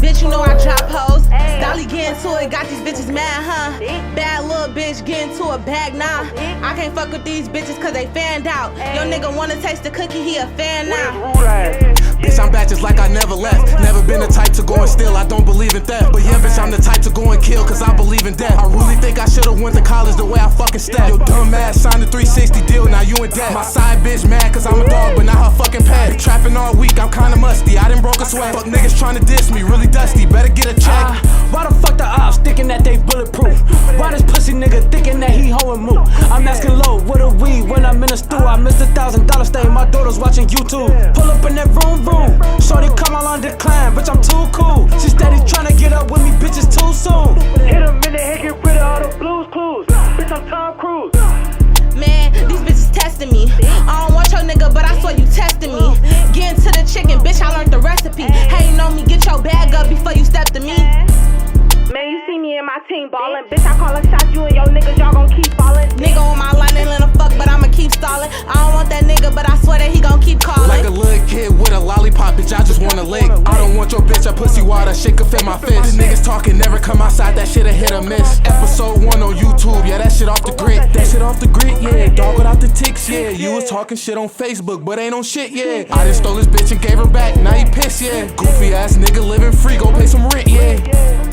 bitch, you know I drop hoes. Dolly getting to it, got these bitches mad, huh? Bad little bitch getting to a bag, nah. I can't fuck with these bitches cause they fanned out. Yo nigga wanna taste the cookie, he a fan now. Bitch, I'm back just like I never left. Never been the type to go and steal, I don't believe in theft. But yeah, bitch, I'm the type to go and kill, cause I believe in death. I really think I should've went to college the way I fucking stepped. Yo dumb ass signed a 360 deal, now you in debt. My side bitch mad cause I'm a dog, but not her fucking pet. Been trapping all week, I'm kinda musty, I done broke a sweat. Fuck niggas trying to diss me, really dusty, better get a check. Why the fuck the ops thinking that they bulletproof? Why this pussy nigga thinking that he hoe and move? I'm asking low, what a weed when I'm in the stew. I missed $1,000 stay, my daughter's watching YouTube. Pull up in that room, shorty come all on decline, bitch I'm too cool. She steady tryna get up with me, bitch it's too soon. Hit him in the head, get rid of all the blues clues. Bitch I'm Tom Cruise. Man, these bitches testing me. I don't want your nigga, but I swear you testing me. Get into the chicken, bitch, I learned the recipe. Hating on me, get your bag up before you step to me. Man, you see me and my team ballin'. Bitch, I call a shot, you and your niggas, y'all gon' keep fallin'. Nigga on my line, ain't let a fuck, but I'ma keep stallin'. I don't want that nigga, but I swear that he gon' keep callin'. Like a little kid with a lollipop, bitch, I just wanna lick. I don't want your bitch, a pussy water, shit could fit my fist. Niggas talking, never come outside, that shit a hit or miss. Episode 1 on YouTube, yeah, that shit off the grid. That shit off the grid, yeah, dog without the ticks, yeah. You was talking shit on Facebook, but ain't on shit, yeah. I done stole this bitch and gave her back, now you pissed, yeah. Goofy ass nigga living free, go pay some rent, yeah.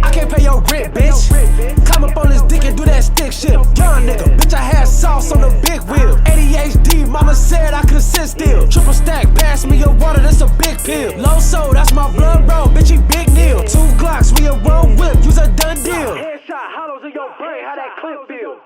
I can't pay your rent, bitch. Climb up on this dick and do that stick shit. Young nigga, bitch, I had sauce on the big wheel. ADHD, mama said I could sit still. Triple stack, pass me your water, that's a big pill. Low soul, that's my blood bro, bitch, he big Neil. 2 Glocks, we a one whip, use a done deal. Headshot, hollows in your brain, how that clip feel.